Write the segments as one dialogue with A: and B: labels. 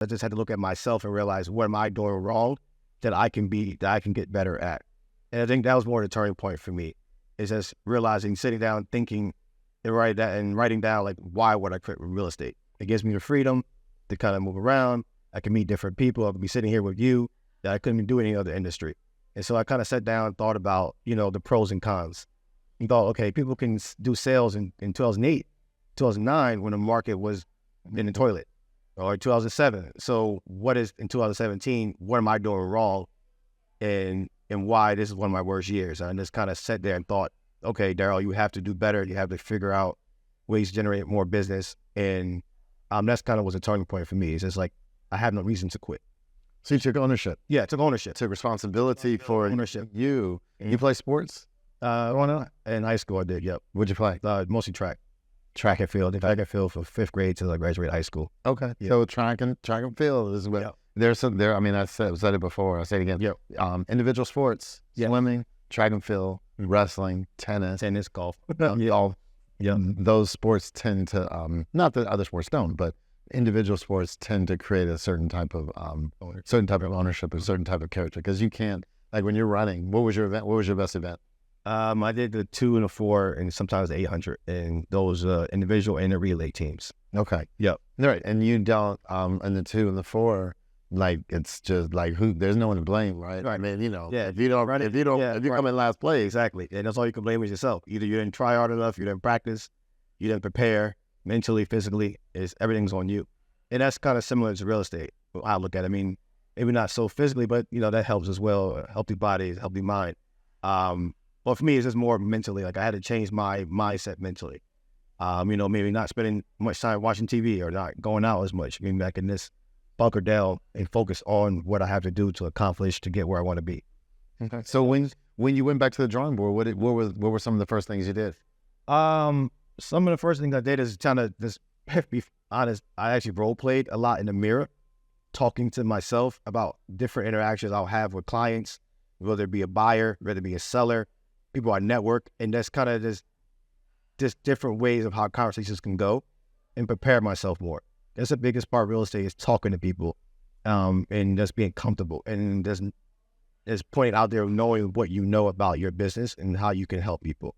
A: I just had to look at myself and realize what am I doing wrong that I can get better at. And I think that was more the turning point for me, is just realizing, sitting down, thinking, and writing down, like, why would I quit real estate? It gives me the freedom to kind of move around. I can meet different people. I could be sitting here with you that I couldn't do in any other industry. And so I kind of sat down and thought about, the pros and cons. And thought, okay, people can do sales in 2008, 2009, when the market was in the toilet, or 2007. So what is in 2017? What am I doing wrong? And why this is one of my worst years? And I just kind of sat there and thought, okay, Darrell, you have to do better. You have to figure out ways to generate more business. And that's kind of was a turning point for me. It's just like, I have no reason to quit.
B: So you took ownership.
A: Yeah, I took ownership.
B: Took responsibility for
A: ownership.
B: You. You play sports?
A: In high school I did, yep.
B: What'd you play?
A: Mostly track and field. Track and field from 5th grade till I graduated high school.
B: Okay.
A: Yep.
B: So track and field is what, yep. I mean, I said it before, I'll say it again.
A: Yep.
B: Individual sports,
A: yep.
B: Swimming, track and field, wrestling, tennis,
A: golf.
B: All,
A: yeah.
B: Those sports tend to, not that other sports don't, but individual sports tend to create a certain type of ownership, a certain type of character. Because you can't, like when you're running, what was your event? What was your best event?
A: I did the 2 and the 4 and sometimes the 800, and those individual and the relay teams.
B: Okay.
A: Yep.
B: All right. And you don't, in the 2 and the 4, like, it's just like, there's no one to blame, right?
A: Right.
B: I mean,
A: yeah,
B: if you come in last place.
A: Exactly. And that's all you can blame is yourself. Either you didn't try hard enough, you didn't practice, you didn't prepare mentally, physically, everything's on you. And that's kind of similar to real estate. I look at it. I mean, maybe not so physically, but that helps as well. A healthy body, a healthy mind. But for me, it's just more mentally. Like, I had to change my mindset mentally. Maybe not spending much time watching TV or not going out as much. Being back in this bunker down and focus on what I have to do to accomplish to get where I want to be.
B: Okay. So when you went back to the drawing board, what were some of the first things you did?
A: Some of the first things I did is kind of just be honest. I actually role played a lot in the mirror, talking to myself about different interactions I'll have with clients, whether it be a buyer, whether it be a seller, people I network, and that's kind of just different ways of how conversations can go, and prepare myself more. That's the biggest part of real estate, is talking to people, and just being comfortable, and just pointing out there, knowing what you know about your business and how you can help people.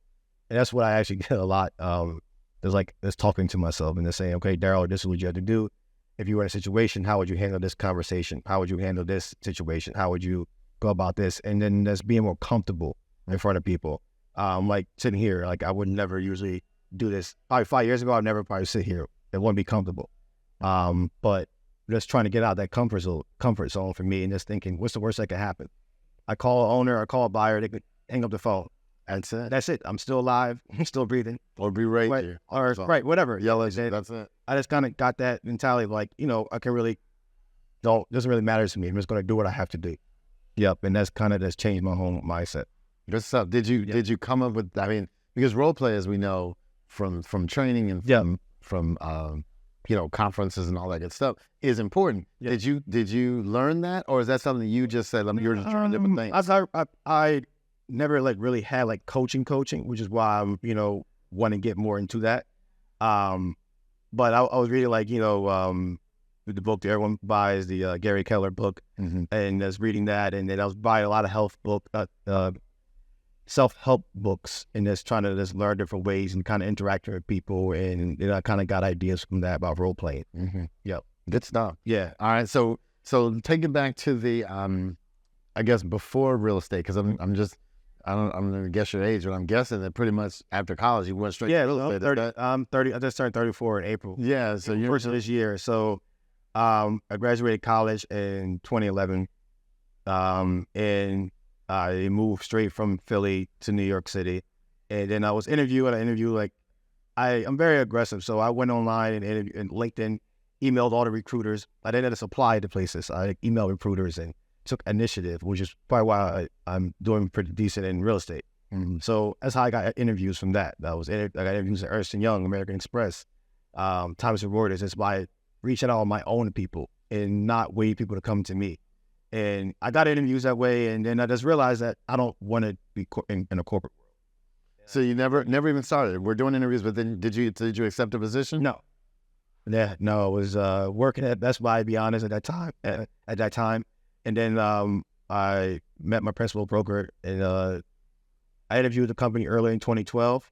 A: And that's what I actually get a lot. There's talking to myself and just saying, okay, Darrell, this is what you have to do. If you were in a situation, how would you handle this conversation? How would you handle this situation? How would you go about this? And then just being more comfortable in front of people. Like sitting here, like I would never usually do this. Probably 5 years ago, I'd never probably sit here. It wouldn't be comfortable. But just trying to get out that comfort zone for me, and just thinking, what's the worst that could happen? I call an owner, I call a buyer, they could hang up the phone. That's it. I'm still alive. I'm still breathing.
B: Or be right here.
A: Or right, whatever.
B: That's it.
A: I just kind of got that mentality of like, I can really, it doesn't really matter to me. I'm just going to do what I have to do. Yep. And that's kind of just changed my whole mindset.
B: Good stuff. Did you come up with, I mean, because role play, as we know from training and from conferences and all that good stuff, is important. Yep. Did you learn that, or is that something you just said, you're just trying different things?
A: I never really had coaching, which is why I'm, want to get more into that. But I was reading the book that everyone buys, the Gary Keller book, and I was reading that, and then I was buying a lot of self-help books, and just trying to just learn different ways and kind of interacting with people, and I kind of got ideas from that about role playing. Yep.
B: Good stuff.
A: Yeah.
B: All right. So take it back to the I guess before real estate, because I'm going to guess your age, but I'm guessing that pretty much after college you went straight to real estate.
A: 30. I'm 30. I just turned 34 in April.
B: Yeah. So you're
A: first of this year. So I graduated college in 2011, and I moved straight from Philly to New York City, and then I was interviewed. I'm very aggressive, so I went online and interviewed, and LinkedIn, emailed all the recruiters. I didn't just apply to places. I emailed recruiters and took initiative, which is probably why I'm doing pretty decent in real estate. So that's how I got interviews from that. I got interviews at Ernst & Young, American Express, Thomson Reuters. It's by reaching out on my own people and not waiting people to come to me. And I got interviews that way, and then I just realized that I don't want to be in a corporate world.
B: So you never even started. We're doing interviews, but then did you accept a position?
A: No. Yeah, no, I was working at Best Buy, to be honest, at that time. And then I met my principal broker, and I interviewed the company early in 2012.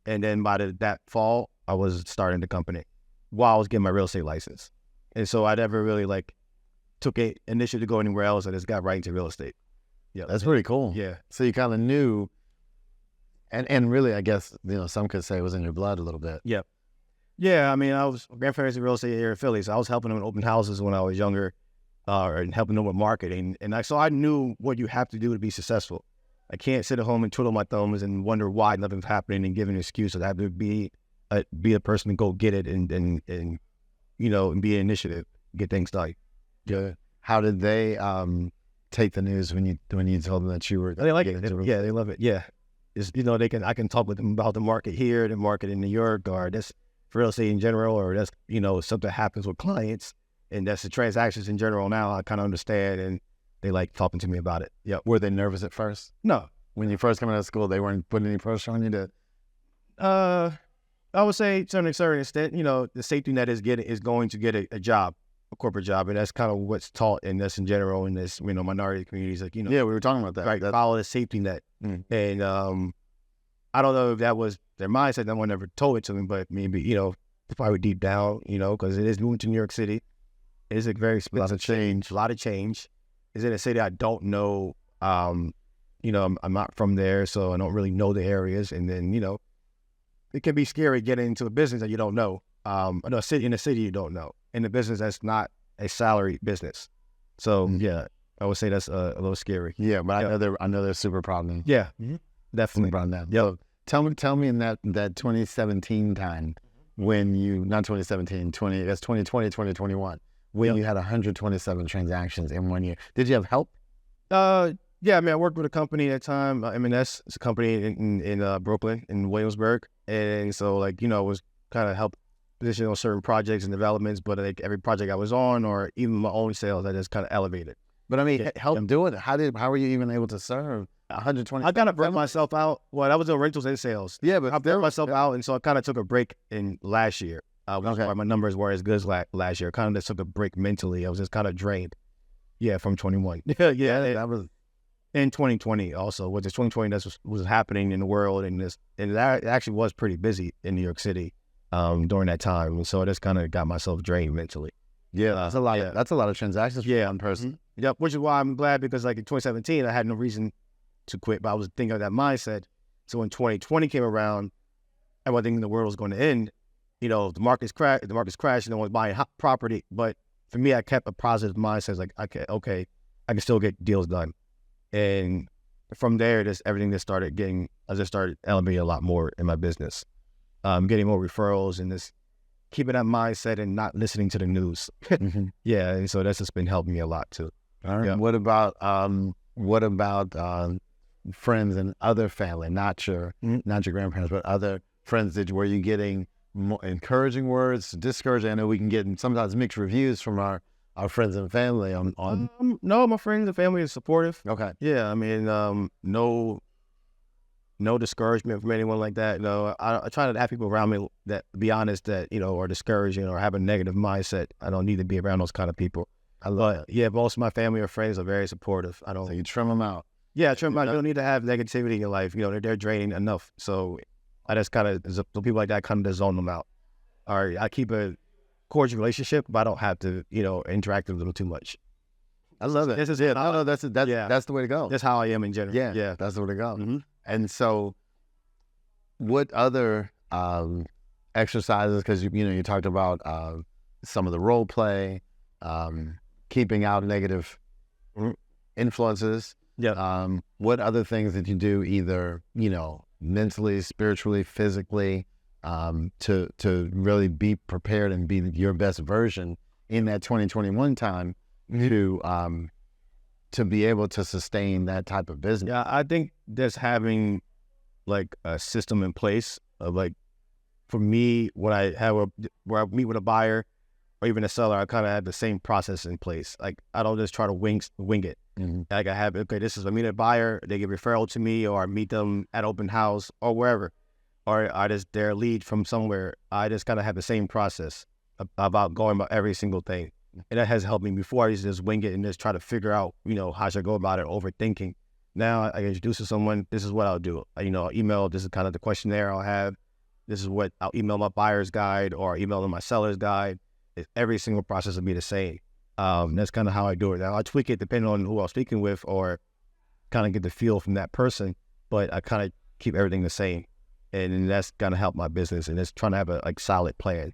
A: And then by that fall, I was starting the company while I was getting my real estate license. And so I never really took a initiative to go anywhere else. I just got right into real estate.
B: Yeah, that's pretty cool.
A: Yeah.
B: So you kind of knew, and really, I guess some could say it was in your blood a little bit.
A: Yeah. Yeah, I mean, I was grandparents in real estate here in Philly, so I was helping them in open houses when I was younger, and helping them with marketing. And so I knew what you have to do to be successful. I can't sit at home and twiddle my thumbs and wonder why nothing's happening and give an excuse. I have to be a person to go get it and be an initiative, get things done.
B: Good. How did they take the news when you told them that you were?
A: They like it. Yeah, they love it. Yeah, I can talk with them about the market here, the market in New York, or this real estate in general, or that's something happens with clients, and that's the transactions in general. Now I kind of understand, and they like talking to me about it. Yeah.
B: Were they nervous at first?
A: No.
B: When you first came out of school, they weren't putting any pressure on you to.
A: I would say to a certain extent, the safety net is going to get a job, a corporate job, and that's kind of what's taught in this in general in this minority communities.
B: Yeah, we were talking about that.
A: Right, follow the safety net, and I don't know if that was their mindset. No one ever told it to me, but maybe probably deep down, because it is moving to New York City. It is a very expensive a lot of change. It's in a city I don't know. I'm not from there, so I don't really know the areas, and then it can be scary getting into a business that you don't know. In a city you don't know, in a business that's not a salary business. So yeah, I would say that's a little scary.
B: Yeah, but I know they're super proud of me.
A: Yeah, definitely.
B: Super proud of them. Yeah. So tell me in that 2017 time when not 2017, that's 2020, 2021, when you had 127 transactions in 1 year. Did you have help?
A: Yeah, I mean, I worked with a company at the time, M&S. It's a company in Brooklyn, in Williamsburg. And so, was kind of help position on certain projects and developments, but every project I was on, or even my own sales, I just kind of elevated.
B: But I mean, help do it. How were you even able to serve 120?
A: I kind of burnt myself out. Well, I was in rentals and sales.
B: Yeah, but
A: I burnt myself out, and so I kind of took a break in last year. Why my numbers weren't as good as last year. Kind of just took a break mentally. I was just kind of drained. Yeah, from 21. Yeah,
B: that was
A: in 2020 also. With this 2020, that's what was happening in the world, and that actually was pretty busy in New York City during that time. And so I just kind of got myself drained mentally.
B: Yeah, that's a lot. That's a lot of transactions for one person.
A: Yep, which is why I'm glad, because in 2017 I had no reason to quit, but I was thinking of that mindset. So when 2020 came around, everyone thinking the world was going to end. The market's crashed, no one's buying property. But for me, I kept a positive mindset. I can still get deals done. And from there, everything just started elevating a lot more in my business. Getting more referrals and just keeping that mindset and not listening to the news. Yeah, and so that's just been helping me a lot too.
B: All right. Yeah. What about friends and other family? Not your grandparents, but other friends. Were you getting more encouraging words, discouraging? I know we can get sometimes mixed reviews from our friends and family on.
A: No, my friends and family is supportive.
B: Okay.
A: Yeah, I mean, no discouragement from anyone like that. No, I try to have people around me that be honest, that are discouraging or have a negative mindset. I don't need to be around those kind of people. Yeah, most of my family or friends are very supportive.
B: So you trim them out.
A: Yeah, trim them out. You don't need to have negativity in your life. They're draining enough. So I just so people like that kind of zone them out. Or I keep a cordial relationship, but I don't have to, interact with them too much.
B: I love it.
A: This is it.
B: That's the way to go.
A: That's how I am in general.
B: Yeah, that's the way to go. And so, what other exercises? Because you talked about some of the role play, keeping out negative influences.
A: Yeah.
B: What other things did you do, either mentally, spiritually, physically, to really be prepared and be your best version in that 2021 time to be able to sustain that type of business?
A: Yeah, I think just having a system in place of for me, when where I meet with a buyer or even a seller, I kind of have the same process in place. I don't just try to wing it. I have, this is, I meet a buyer, they get referral to me, or I meet them at open house or wherever, or they're a lead from somewhere. I just kind of have the same process. about going about every single thing. And that has helped me. Before I used to just wing it and just try to figure out, how should I go about it, overthinking. Now I introduce to someone, this is what I'll do. I'll email, this is kind of the questionnaire I'll have. This is what I'll email my buyer's guide or email them my seller's guide. Every single process will be the same. That's kind of how I do it. Now I tweak it depending on who I'm speaking with or kind of get the feel from that person, but I kind of keep everything the same. And that's going to help my business, and it's trying to have a solid plan.